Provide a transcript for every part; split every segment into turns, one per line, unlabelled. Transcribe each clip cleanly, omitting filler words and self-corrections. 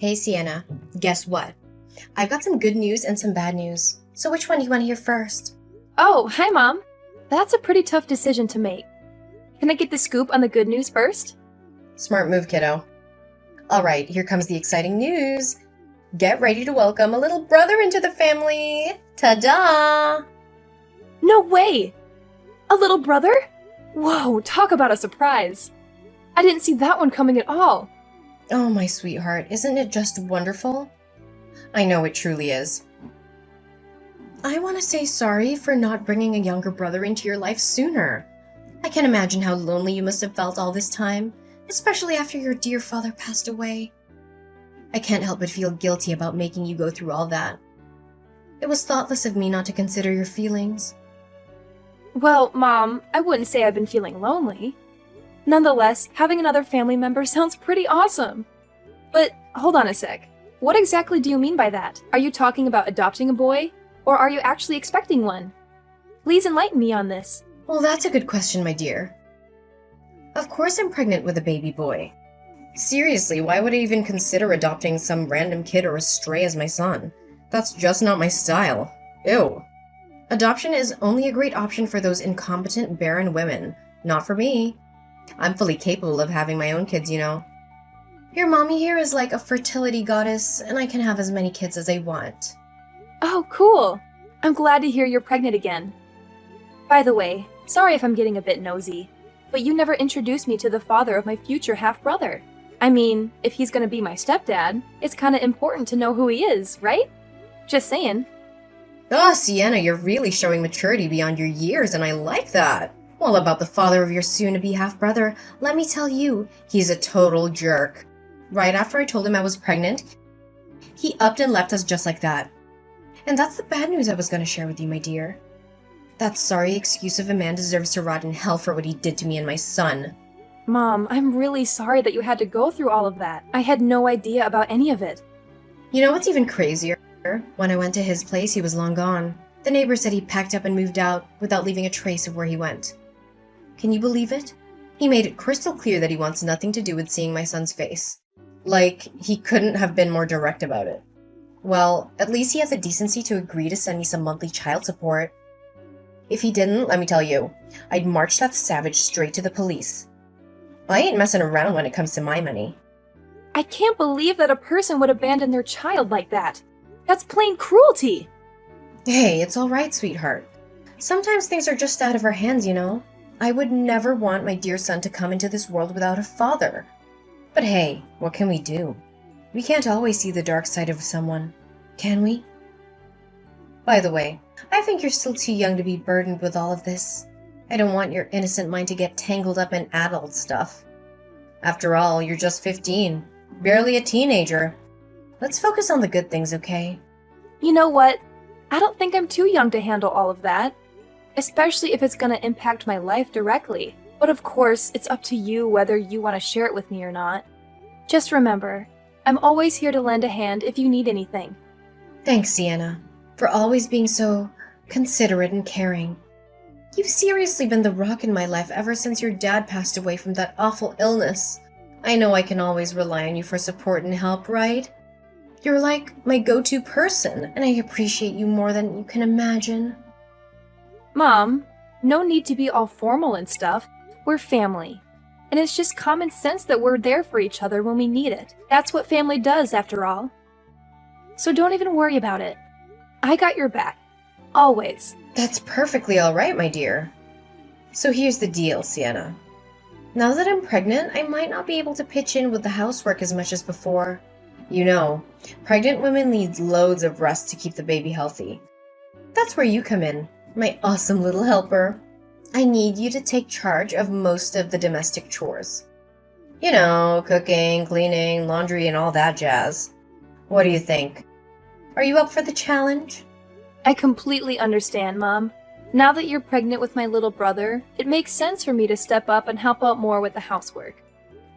Hey Sienna, guess what? I've got some good news and some bad news. So which one do you want to hear first?
Oh, hi, Mom. That's a pretty tough decision to make. Can I get the scoop on the good news first?
Smart move, kiddo. Alright, here comes the exciting news. Get ready to welcome a little brother into the family. Ta-da!
No way! A little brother? Whoa, talk about a surprise. I didn't see that one coming at all.
Oh, my sweetheart, isn't it just wonderful? I know it truly is. I want to say sorry for not bringing a younger brother into your life sooner. I can imagine how lonely you must have felt all this time, especially after your dear father passed away. I can't help but feel guilty about making you go through all that. It was thoughtless of me not to consider your feelings.
Well, Mom, I wouldn't say I've been feeling lonely. Nonetheless, having another family member sounds pretty awesome. But hold on a sec. What exactly do you mean by that? Are you talking about adopting a boy? Or are you actually expecting one? Please enlighten me on this.
Well, that's a good question, my dear. Of course I'm pregnant with a baby boy. Seriously, why would I even consider adopting some random kid or a stray as my son? That's just not my style. Ew. Adoption is only a great option for those incompetent, barren women. Not for me. I'm fully capable of having my own kids, you know. Your mommy here is like a fertility goddess, and I can have as many kids as I want.
Oh, cool. I'm glad to hear you're pregnant again. By the way, sorry if I'm getting a bit nosy, but you never introduced me to the father of my future half-brother. I mean, if he's gonna be my stepdad, it's kinda important to know who he is, right? Just saying.
Oh, Sienna, you're really showing maturity beyond your years, and I like that. Well, about the father of your soon-to-be half-brother, let me tell you, he's a total jerk. Right after I told him I was pregnant, he upped and left us just like that. And that's the bad news I was going to share with you, my dear. That sorry excuse of a man deserves to rot in hell for what he did to me and my son.
Mom, I'm really sorry that you had to go through all of that. I had no idea about any of it.
You know what's even crazier? When I went to his place, he was long gone. The neighbor said he packed up and moved out without leaving a trace of where he went. Can you believe it? He made it crystal clear that he wants nothing to do with seeing my son's face. Like, he couldn't have been more direct about it. Well, at least he had the decency to agree to send me some monthly child support. If he didn't, let me tell you, I'd march that savage straight to the police. I ain't messing around when it comes to my money.
I can't believe that a person would abandon their child like that. That's plain cruelty.
Hey, it's all right, sweetheart. Sometimes things are just out of our hands, you know. I would never want my dear son to come into this world without a father. But hey, what can we do? We can't always see the dark side of someone, can we? By the way, I think you're still too young to be burdened with all of this. I don't want your innocent mind to get tangled up in adult stuff. After all, you're just 15, barely a teenager. Let's focus on the good things, okay?
You know what? I don't think I'm too young to handle all of that. Especially if it's gonna impact my life directly. But of course, it's up to you whether you want to share it with me or not. Just remember, I'm always here to lend a hand if you need anything.
Thanks, Sienna, for always being so considerate and caring. You've seriously been the rock in my life ever since your dad passed away from that awful illness. I know I can always rely on you for support and help, right? You're like my go-to person, and I appreciate you more than you can imagine.
Mom, no need to be all formal and stuff. We're family. And it's just common sense that we're there for each other when we need it. That's what family does, after all. So don't even worry about it. I got your back. Always.
That's perfectly all right, my dear. So here's the deal, Sienna. Now that I'm pregnant, I might not be able to pitch in with the housework as much as before. You know, pregnant women need loads of rest to keep the baby healthy. That's where you come in, my awesome little helper. I need you to take charge of most of the domestic chores. You know, cooking, cleaning, laundry, and all that jazz. What do you think? Are you up for the challenge?
I completely understand, Mom. Now that you're pregnant with my little brother, it makes sense for me to step up and help out more with the housework.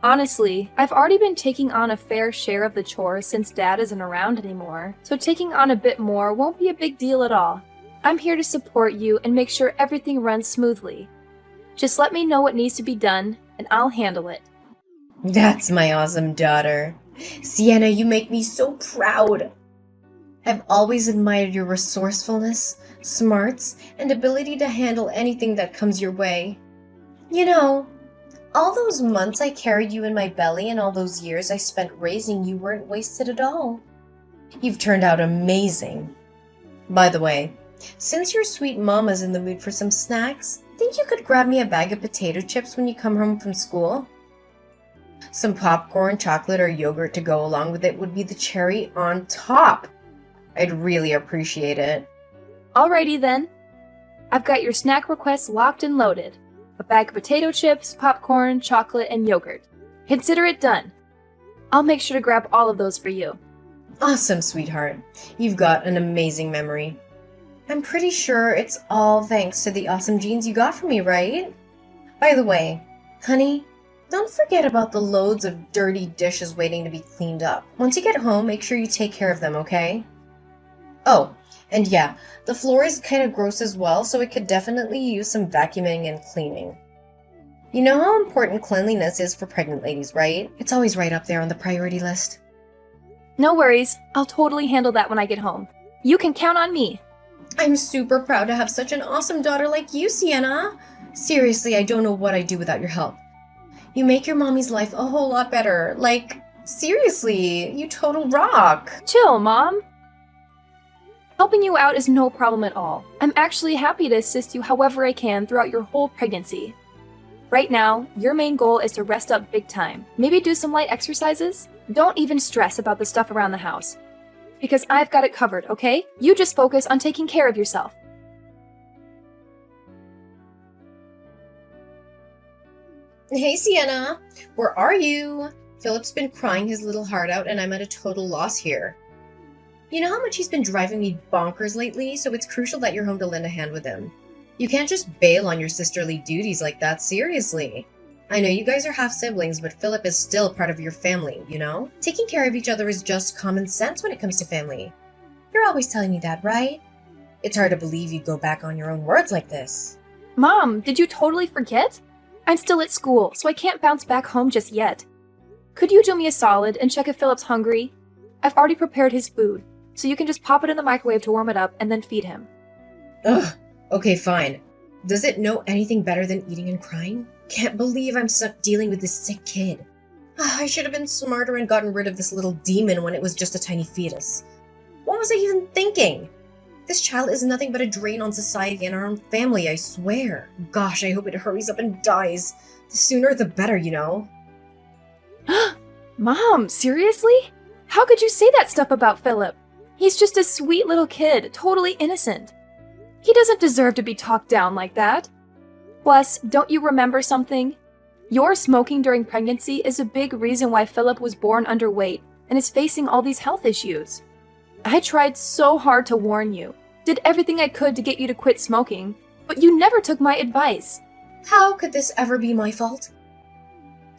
Honestly, I've already been taking on a fair share of the chores since Dad isn't around anymore, so taking on a bit more won't be a big deal at all. I'm here to support you and make sure everything runs smoothly. Just let me know what needs to be done, and I'll handle it.
That's my awesome daughter. Sienna, you make me so proud. I've always admired your resourcefulness, smarts, and ability to handle anything that comes your way. You know, all those months I carried you in my belly and all those years I spent raising you weren't wasted at all. You've turned out amazing. By the way, since your sweet mama's in the mood for some snacks, think you could grab me a bag of potato chips when you come home from school? Some popcorn, chocolate, or yogurt to go along with it would be the cherry on top. I'd really appreciate it.
Alrighty then. I've got your snack requests locked and loaded. A bag of potato chips, popcorn, chocolate, and yogurt. Consider it done. I'll make sure to grab all of those for you.
Awesome, sweetheart. You've got an amazing memory. I'm pretty sure it's all thanks to the awesome genes you got from me, right? By the way, honey, don't forget about the loads of dirty dishes waiting to be cleaned up. Once you get home, make sure you take care of them, okay? Oh, and yeah, the floor is kind of gross as well, so it could definitely use some vacuuming and cleaning. You know how important cleanliness is for pregnant ladies, right? It's always right up there on the priority list.
No worries. I'll totally handle that when I get home. You can count on me.
I'm super proud to have such an awesome daughter like you, Sienna. Seriously, I don't know what I'd do without your help. You make your mommy's life a whole lot better. Like, seriously, you total rock.
Chill, Mom. Helping you out is no problem at all. I'm actually happy to assist you however I can throughout your whole pregnancy. Right now, your main goal is to rest up big time. Maybe do some light exercises? Don't even stress about the stuff around the house. Because I've got it covered, okay? You just focus on taking care of yourself.
Hey, Sienna. Where are you? Philip's been crying his little heart out and I'm at a total loss here. You know how much he's been driving me bonkers lately, so it's crucial that you're home to lend a hand with him. You can't just bail on your sisterly duties like that, seriously. I know you guys are half siblings, but Philip is still part of your family, you know? Taking care of each other is just common sense when it comes to family. You're always telling me that, right? It's hard to believe you'd go back on your own words like this.
Mom, did you totally forget? I'm still at school, so I can't bounce back home just yet. Could you do me a solid and check if Philip's hungry? I've already prepared his food, so you can just pop it in the microwave to warm it up and then feed him.
Ugh, okay, fine. Does it know anything better than eating and crying? Can't believe I'm stuck dealing with this sick kid. I should have been smarter and gotten rid of this little demon when it was just a tiny fetus. What was I even thinking? This child is nothing but a drain on society and our own family, I swear. Gosh, I hope it hurries up and dies. The sooner the better, you know?
Mom, seriously? How could you say that stuff about Philip? He's just a sweet little kid, totally innocent. He doesn't deserve to be talked down like that. Plus, don't you remember something? Your smoking during pregnancy is a big reason why Philip was born underweight and is facing all these health issues. I tried so hard to warn you, did everything I could to get you to quit smoking, but you never took my advice.
How could this ever be my fault?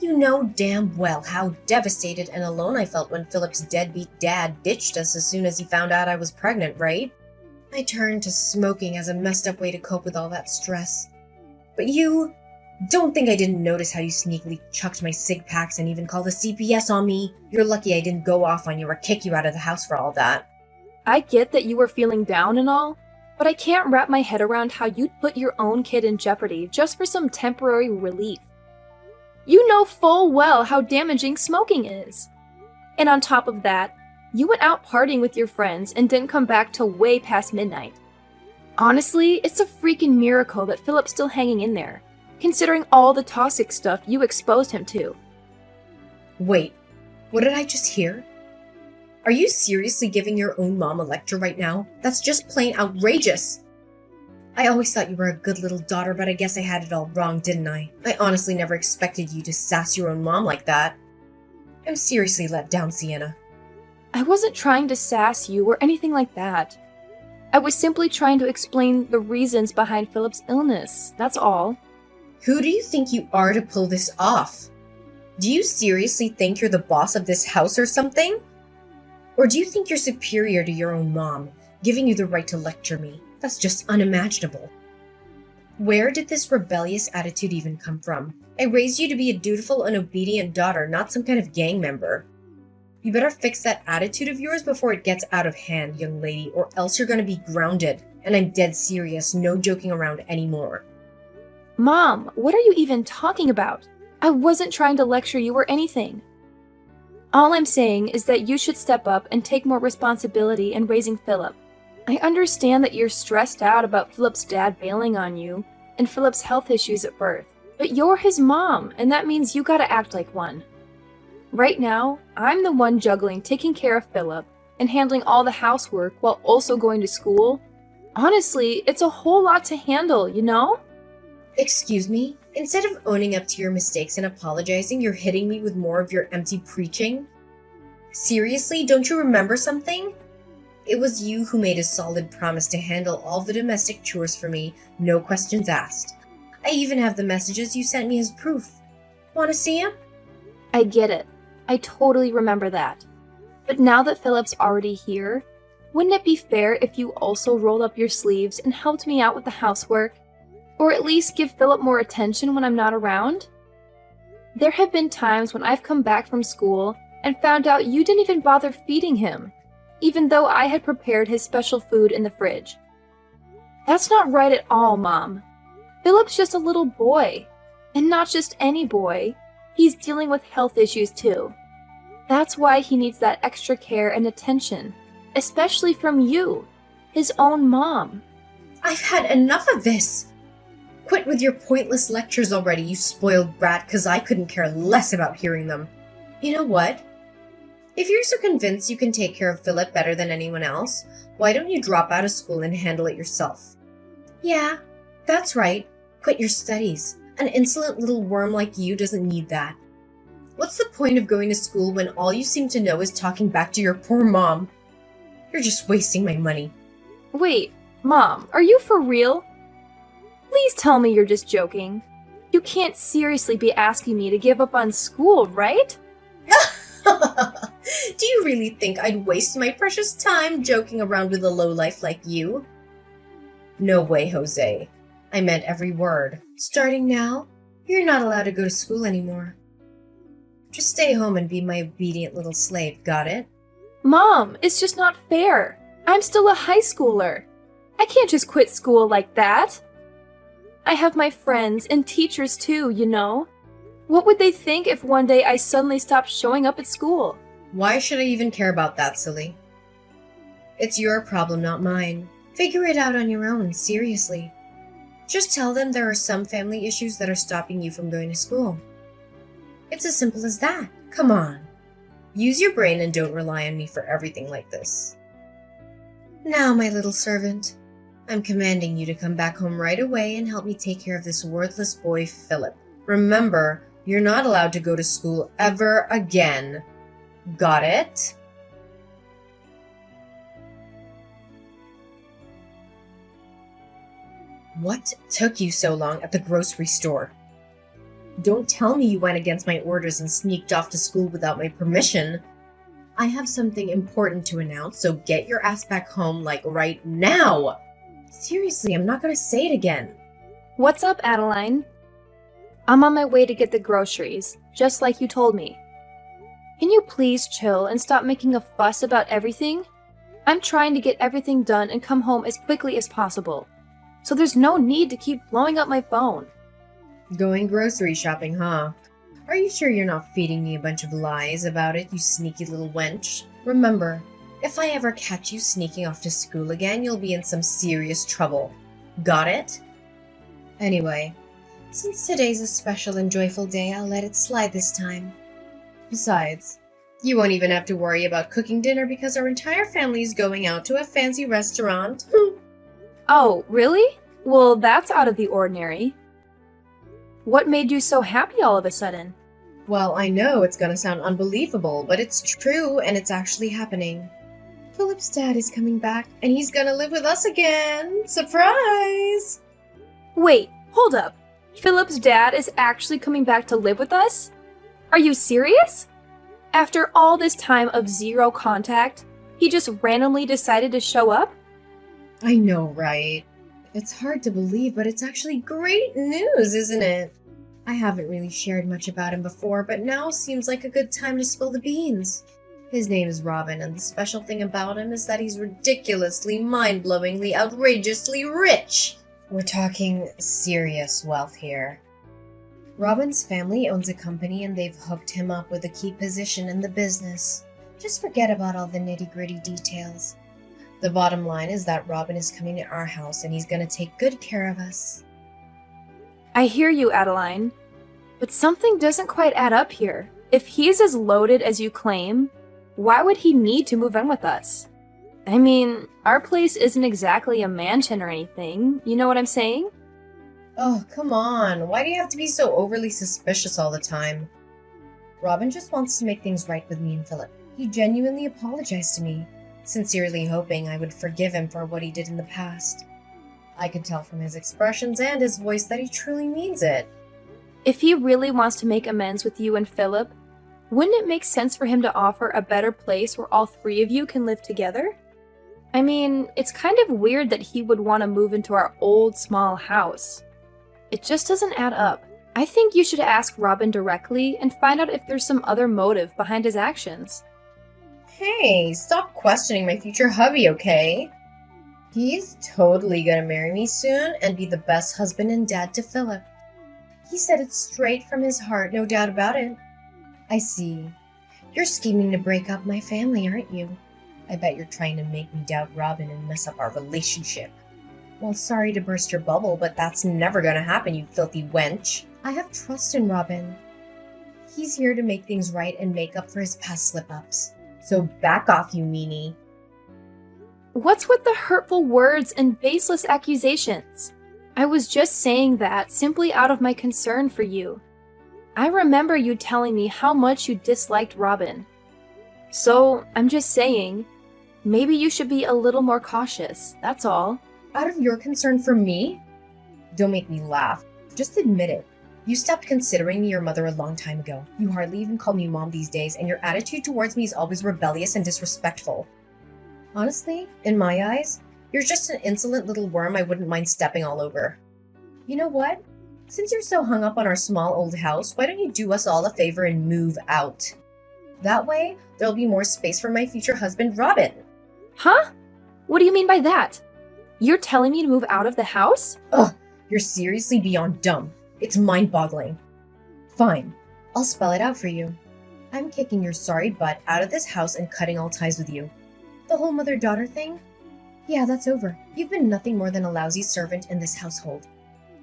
You know damn well how devastated and alone I felt when Philip's deadbeat dad ditched us as soon as he found out I was pregnant, right? I turned to smoking as a messed up way to cope with all that stress. But you don't think I didn't notice how you sneakily chucked my cig packs and even called the CPS on me. You're lucky I didn't go off on you or kick you out of the house for all that.
I get that you were feeling down and all, but I can't wrap my head around how you'd put your own kid in jeopardy just for some temporary relief. You know full well how damaging smoking is. And on top of that, you went out partying with your friends and didn't come back till way past midnight. Honestly, it's a freaking miracle that Philip's still hanging in there, considering all the toxic stuff you exposed him to.
Wait, what did I just hear? Are you seriously giving your own mom a lecture right now? That's just plain outrageous! I always thought you were a good little daughter, but I guess I had it all wrong, didn't I? I honestly never expected you to sass your own mom like that. I'm seriously let down, Sienna.
I wasn't trying to sass you or anything like that. I was simply trying to explain the reasons behind Philip's illness, that's all.
Who do you think you are to pull this off? Do you seriously think you're the boss of this house or something? Or do you think you're superior to your own mom, giving you the right to lecture me? That's just unimaginable. Where did this rebellious attitude even come from? I raised you to be a dutiful and obedient daughter, not some kind of gang member. You better fix that attitude of yours before it gets out of hand, young lady, or else you're gonna be grounded. And I'm dead serious, no joking around anymore.
Mom, what are you even talking about? I wasn't trying to lecture you or anything. All I'm saying is that you should step up and take more responsibility in raising Philip. I understand that you're stressed out about Philip's dad bailing on you and Philip's health issues at birth, but you're his mom, and that means you gotta act like one. Right now, I'm the one juggling taking care of Philip and handling all the housework while also going to school. Honestly, it's a whole lot to handle, you know?
Excuse me? Instead of owning up to your mistakes and apologizing, you're hitting me with more of your empty preaching? Seriously, don't you remember something? It was you who made a solid promise to handle all the domestic chores for me, no questions asked. I even have the messages you sent me as proof. Want to see them?
I get it. I totally remember that. But now that Philip's already here, wouldn't it be fair if you also rolled up your sleeves and helped me out with the housework? Or at least give Philip more attention when I'm not around? There have been times when I've come back from school and found out you didn't even bother feeding him, even though I had prepared his special food in the fridge. That's not right at all, Mom. Philip's just a little boy. And not just any boy. He's dealing with health issues too. That's why he needs that extra care and attention, especially from you, his own mom.
I've had enough of this! Quit with your pointless lectures already, you spoiled brat, because I couldn't care less about hearing them. You know what? If you're so convinced you can take care of Philip better than anyone else, why don't you drop out of school and handle it yourself? Yeah, that's right. Quit your studies. An insolent little worm like you doesn't need that. What's the point of going to school when all you seem to know is talking back to your poor mom? You're just wasting my money.
Wait, Mom, are you for real? Please tell me you're just joking. You can't seriously be asking me to give up on school, right?
Do you really think I'd waste my precious time joking around with a lowlife like you? No way, Jose. I meant every word. Starting now, you're not allowed to go to school anymore. Just stay home and be my obedient little slave, got it?
Mom, it's just not fair. I'm still a high schooler. I can't just quit school like that. I have my friends and teachers too, you know. What would they think if one day I suddenly stopped showing up at school?
Why should I even care about that, silly? It's your problem, not mine. Figure it out on your own, seriously. Just tell them there are some family issues that are stopping you from going to school. It's as simple as that. Come on. Use your brain and don't rely on me for everything like this. Now, my little servant, I'm commanding you to come back home right away and help me take care of this worthless boy, Philip. Remember, you're not allowed to go to school ever again. Got it? What took you so long at the grocery store? Don't tell me you went against my orders and sneaked off to school without my permission. I have something important to announce, so get your ass back home, like right now! Seriously, I'm not gonna say it again.
What's up, Adeline? I'm on my way to get the groceries, just like you told me. Can you please chill and stop making a fuss about everything? I'm trying to get everything done and come home as quickly as possible, so there's no need to keep blowing up my phone.
Going grocery shopping, huh? Are you sure you're not feeding me a bunch of lies about it, you sneaky little wench? Remember, if I ever catch you sneaking off to school again, you'll be in some serious trouble. Got it? Anyway, since today's a special and joyful day, I'll let it slide this time. Besides, you won't even have to worry about cooking dinner because our entire family is going out to a fancy restaurant.
Oh, really? Well, that's out of the ordinary. What made you so happy all of a sudden?
Well, I know it's gonna sound unbelievable, but it's true and it's actually happening. Philip's dad is coming back and he's gonna live with us again. Surprise!
Wait, hold up. Philip's dad is actually coming back to live with us? Are you serious? After all this time of zero contact, he just randomly decided to show up?
I know, right? It's hard to believe, but it's actually great news, isn't it? I haven't really shared much about him before, but now seems like a good time to spill the beans. His name is Robin, and the special thing about him is that he's ridiculously, mind-blowingly, outrageously rich. We're talking serious wealth here. Robin's family owns a company and they've hooked him up with a key position in the business. Just forget about all the nitty-gritty details. The bottom line is that Robin is coming to our house and he's going to take good care of us.
I hear you, Adeline. But something doesn't quite add up here. If he's as loaded as you claim, why would he need to move in with us? I mean, our place isn't exactly a mansion or anything. You know what I'm saying?
Oh, come on. Why do you have to be so overly suspicious all the time? Robin just wants to make things right with me and Philip. He genuinely apologized to me, sincerely hoping I would forgive him for what he did in the past. I could tell from his expressions and his voice that he truly means it.
If he really wants to make amends with you and Philip, wouldn't it make sense for him to offer a better place where all three of you can live together? I mean, it's kind of weird that he would want to move into our old small house. It just doesn't add up. I think you should ask Robin directly and find out if there's some other motive behind his actions.
Hey, stop questioning my future hubby, okay? He's totally gonna marry me soon and be the best husband and dad to Philip. He said it straight from his heart, no doubt about it. I see. You're scheming to break up my family, aren't you? I bet you're trying to make me doubt Robin and mess up our relationship. Well, sorry to burst your bubble, but that's never gonna happen, you filthy wench. I have trust in Robin. He's here to make things right and make up for his past slip-ups. So back off, you meanie.
What's with the hurtful words and baseless accusations? I was just saying that simply out of my concern for you. I remember you telling me how much you disliked Robin. So, I'm just saying, maybe you should be a little more cautious, that's all.
Out of your concern for me? Don't make me laugh. Just admit it. You stopped considering me your mother a long time ago. You hardly even call me mom these days, and your attitude towards me is always rebellious and disrespectful. Honestly, in my eyes, you're just an insolent little worm I wouldn't mind stepping all over. You know what? Since you're so hung up on our small old house, why don't you do us all a favor and move out? That way, there'll be more space for my future husband, Robin.
Huh? What do you mean by that? You're telling me to move out of the house?
Ugh, you're seriously beyond dumb. It's mind-boggling. Fine, I'll spell it out for you. I'm kicking your sorry butt out of this house and cutting all ties with you. The whole mother-daughter thing? Yeah, that's over. You've been nothing more than a lousy servant in this household.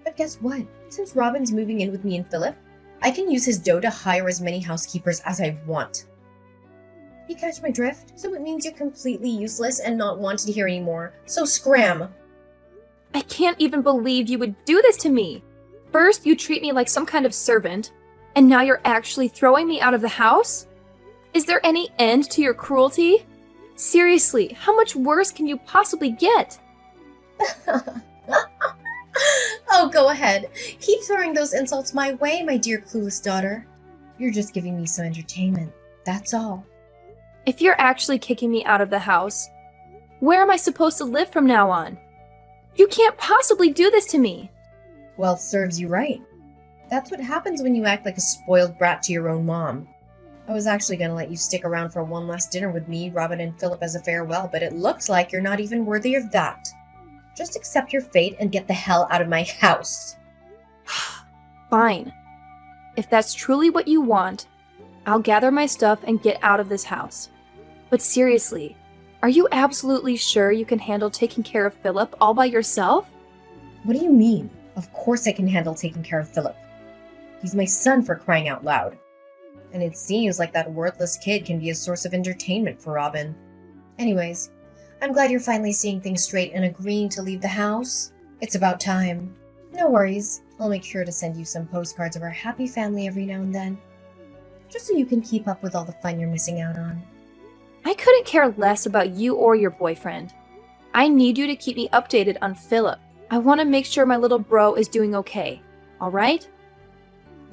But guess what? Since Robin's moving in with me and Philip, I can use his dough to hire as many housekeepers as I want. You catch my drift? So it means you're completely useless and not wanting to hear anymore. So scram!
I can't even believe you would do this to me. First, you treat me like some kind of servant, and now you're actually throwing me out of the house? Is there any end to your cruelty? Seriously, how much worse can you possibly get?
Oh, go ahead. Keep throwing those insults my way, my dear clueless daughter. You're just giving me some entertainment. That's all.
If you're actually kicking me out of the house, where am I supposed to live from now on? You can't possibly do this to me.
Well, serves you right. That's what happens when you act like a spoiled brat to your own mom. I was actually going to let you stick around for one last dinner with me, Robin, and Philip as a farewell, but it looks like you're not even worthy of that. Just accept your fate and get the hell out of my house.
Fine. If that's truly what you want, I'll gather my stuff and get out of this house. But seriously, are you absolutely sure you can handle taking care of Philip all by yourself?
What do you mean? Of course I can handle taking care of Philip. He's my son, for crying out loud. And it seems like that worthless kid can be a source of entertainment for Robin. Anyways, I'm glad you're finally seeing things straight and agreeing to leave the house. It's about time. No worries. I'll make sure to send you some postcards of our happy family every now and then. Just so you can keep up with all the fun you're missing out on.
I couldn't care less about you or your boyfriend. I need you to keep me updated on Philip. I want to make sure my little bro is doing okay. Alright?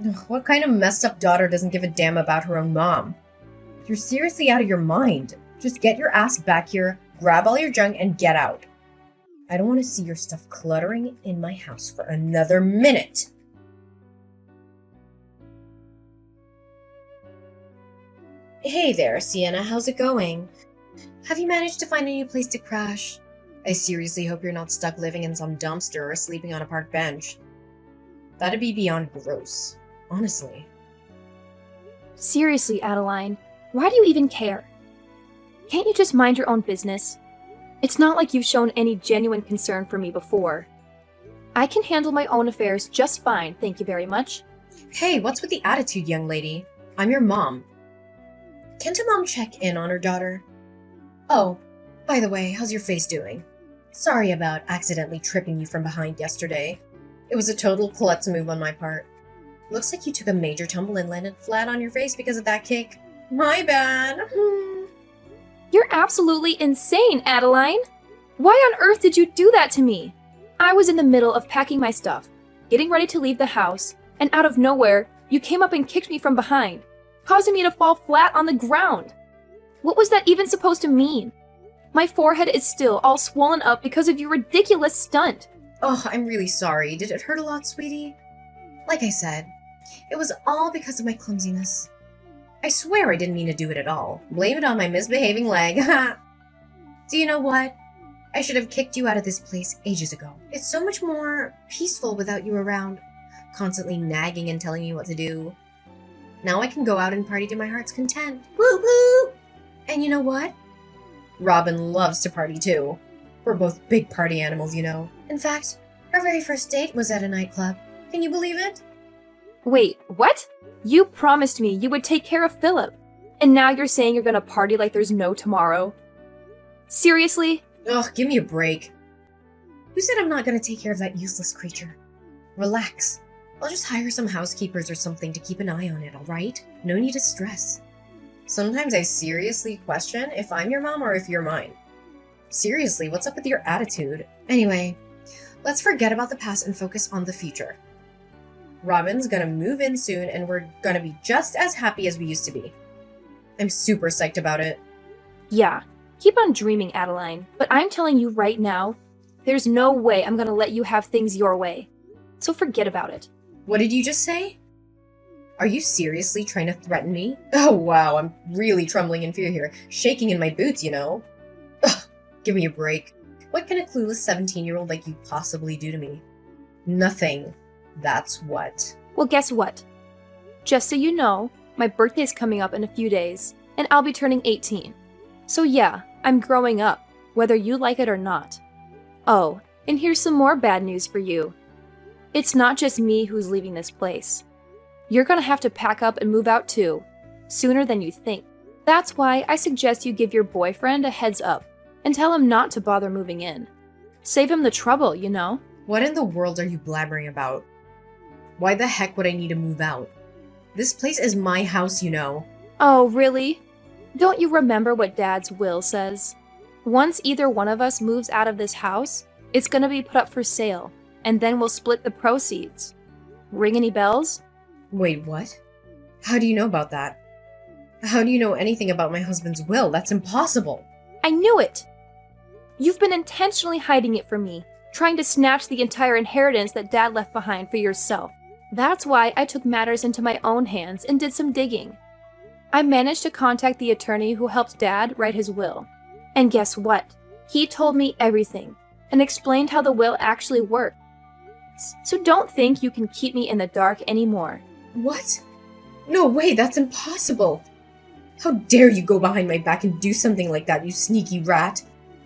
Ugh, what kind of messed up daughter doesn't give a damn about her own mom? You're seriously out of your mind. Just get your ass back here, grab all your junk, and get out. I don't want to see your stuff cluttering in my house for another minute. Hey there, Sienna, how's it going? Have you managed to find a new place to crash? I seriously hope you're not stuck living in some dumpster or sleeping on a park bench. That'd be beyond gross, honestly.
Seriously, Adeline, why do you even care? Can't you just mind your own business? It's not like you've shown any genuine concern for me before. I can handle my own affairs just fine, thank you very much.
Hey, what's with the attitude, young lady? I'm your mom. Can't a mom check in on her daughter? Oh, by the way, how's your face doing? Sorry about accidentally tripping you from behind yesterday. It was a total klutz move on my part. Looks like you took a major tumble and landed flat on your face because of that kick. My bad.
You're absolutely insane, Adeline! Why on earth did you do that to me? I was in the middle of packing my stuff, getting ready to leave the house, and out of nowhere, you came up and kicked me from behind, causing me to fall flat on the ground. What was that even supposed to mean? My forehead is still all swollen up because of your ridiculous stunt.
Oh, I'm really sorry. Did it hurt a lot, sweetie? Like I said, it was all because of my clumsiness. I swear I didn't mean to do it at all. Blame it on my misbehaving leg. Do you know what? I should have kicked you out of this place ages ago. It's so much more peaceful without you around, constantly nagging and telling me what to do. Now I can go out and party to my heart's content. Woo woo! And you know what? Robin loves to party too. We're both big party animals, you know. In fact, our very first date was at a nightclub. Can you believe it?
Wait, what? You promised me you would take care of Philip, and now you're saying you're gonna party like there's no tomorrow? Seriously?
Ugh, give me a break. Who said I'm not gonna take care of that useless creature? Relax. I'll just hire some housekeepers or something to keep an eye on it, alright? No need to stress. Sometimes I seriously question if I'm your mom or if you're mine. Seriously, what's up with your attitude? Anyway, let's forget about the past and focus on the future. Robin's gonna move in soon and we're gonna be just as happy as we used to be. I'm super psyched about it.
Yeah, keep on dreaming, Adeline, but I'm telling you right now, there's no way I'm gonna let you have things your way. So forget about it.
What did you just say? Are you seriously trying to threaten me? Oh wow, I'm really trembling in fear here. Shaking in my boots, you know? Ugh, give me a break. What can a clueless 17-year-old like you possibly do to me? Nothing. That's what.
Well, guess what? Just so you know, my birthday's coming up in a few days, and I'll be turning 18. So yeah, I'm growing up, whether you like it or not. Oh, and here's some more bad news for you. It's not just me who's leaving this place. You're gonna have to pack up and move out too, sooner than you think. That's why I suggest you give your boyfriend a heads up and tell him not to bother moving in. Save him the trouble, you know?
What in the world are you blabbering about? Why the heck would I need to move out? This place is my house, you know.
Oh, really? Don't you remember what Dad's will says? Once either one of us moves out of this house, it's gonna be put up for sale, and then we'll split the proceeds. Ring any bells?
Wait, what? How do you know about that? How do you know anything about my husband's will? That's impossible.
I knew it! You've been intentionally hiding it from me, trying to snatch the entire inheritance that Dad left behind for yourself. That's why I took matters into my own hands and did some digging. I managed to contact the attorney who helped Dad write his will. And guess what? He told me everything and explained how the will actually works. So don't think you can keep me in the dark anymore.
What? No way, that's impossible. How dare you go behind my back and do something like that, you sneaky rat.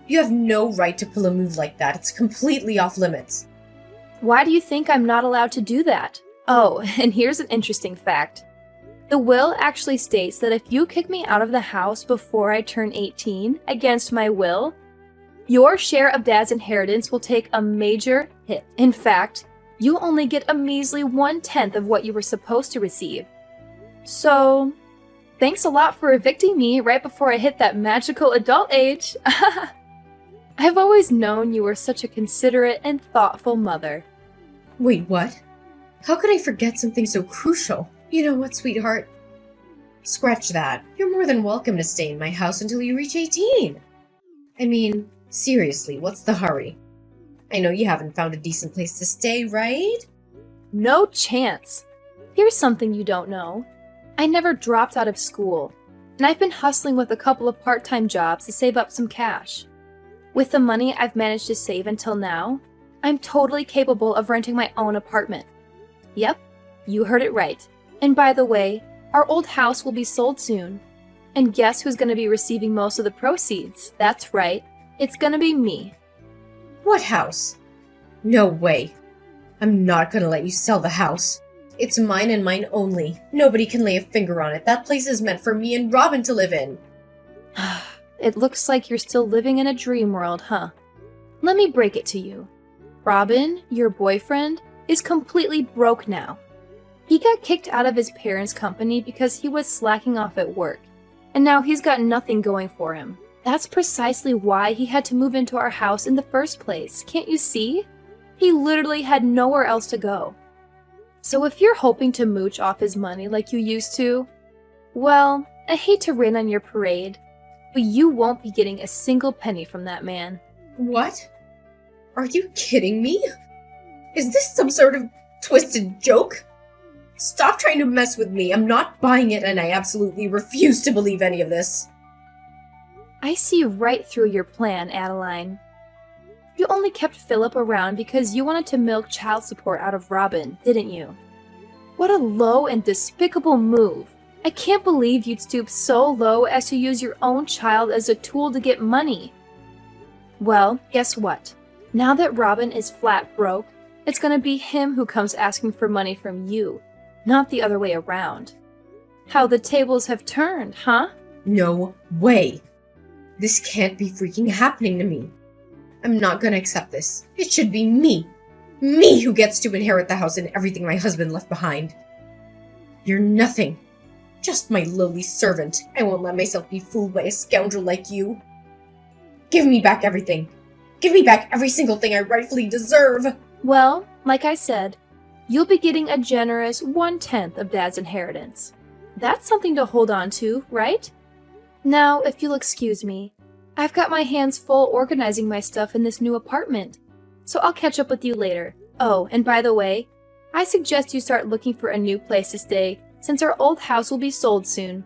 You have no right to pull a move like that. It's completely off limits.
Why do you think I'm not allowed to do that? Oh, and here's an interesting fact. The will actually states that if you kick me out of the house before I turn 18, against my will, your share of Dad's inheritance will take a major hit. In fact, you only get a measly 1/10 of what you were supposed to receive. So, thanks a lot for evicting me right before I hit that magical adult age. I've always known you were such a considerate and thoughtful mother.
Wait, what? How could I forget something so crucial? You know what, sweetheart? Scratch that. You're more than welcome to stay in my house until you reach 18. I mean, seriously, what's the hurry? I know you haven't found a decent place to stay, right?
No chance. Here's something you don't know. I never dropped out of school. and I've been hustling with a couple of part-time jobs to save up some cash. With the money I've managed to save until now, I'm totally capable of renting my own apartment. Yep, you heard it right. And by the way, our old house will be sold soon. And guess who's going to be receiving most of the proceeds? That's right, it's going to be me.
What house? No way. I'm not gonna let you sell the house. It's mine and mine only. Nobody can lay a finger on it. That place is meant for me and Robin to live in.
It looks like you're still living in a dream world, huh? Let me break it to you. Robin, your boyfriend, is completely broke now. He got kicked out of his parents' company because he was slacking off at work, and now he's got nothing going for him. That's precisely why he had to move into our house in the first place. Can't you see? He literally had nowhere else to go. So if you're hoping to mooch off his money like you used to, well, I hate to rain on your parade, but you won't be getting a single penny from that man.
What? Are you kidding me? Is this some sort of twisted joke? Stop trying to mess with me. I'm not buying it, and I absolutely refuse to believe any of this.
I see right through your plan, Adeline. You only kept Philip around because you wanted to milk child support out of Robin, didn't you? What a low and despicable move. I can't believe you'd stoop so low as to use your own child as a tool to get money. Well, guess what? Now that Robin is flat broke, it's gonna be him who comes asking for money from you, not the other way around. How the tables have turned, huh?
No way. This can't be freaking happening to me. I'm not gonna accept this. It should be me. Me who gets to inherit the house and everything my husband left behind. You're nothing. Just my lowly servant. I won't let myself be fooled by a scoundrel like you. Give me back everything. Give me back every single thing I rightfully deserve.
Well, like I said, you'll be getting a generous 1/10 of Dad's inheritance. That's something to hold on to, right? Now, if you'll excuse me, I've got my hands full organizing my stuff in this new apartment, so I'll catch up with you later. Oh, and by the way, I suggest you start looking for a new place to stay since our old house will be sold soon.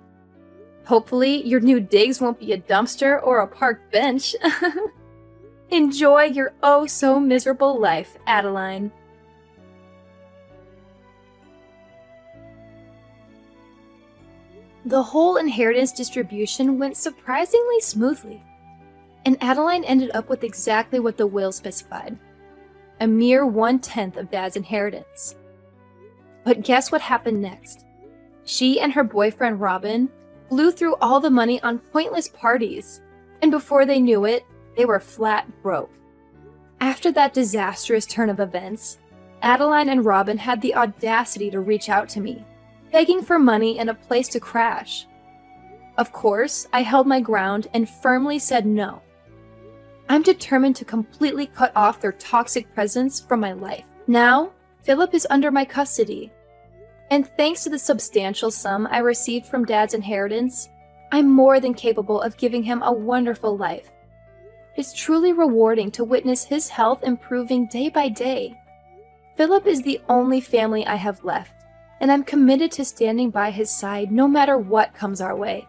Hopefully, your new digs won't be a dumpster or a park bench. Enjoy your oh-so-miserable life, Adeline. The whole inheritance distribution went surprisingly smoothly, and Adeline ended up with exactly what the will specified, a mere 1/10 of Dad's inheritance. But guess what happened next? She and her boyfriend Robin blew through all the money on pointless parties, and before they knew it, they were flat broke. After that disastrous turn of events, Adeline and Robin had the audacity to reach out to me, begging for money and a place to crash. Of course, I held my ground and firmly said no. I'm determined to completely cut off their toxic presence from my life. Now, Philip is under my custody, and thanks to the substantial sum I received from Dad's inheritance, I'm more than capable of giving him a wonderful life. It's truly rewarding to witness his health improving day by day. Philip is the only family I have left, and I'm committed to standing by his side no matter what comes our way.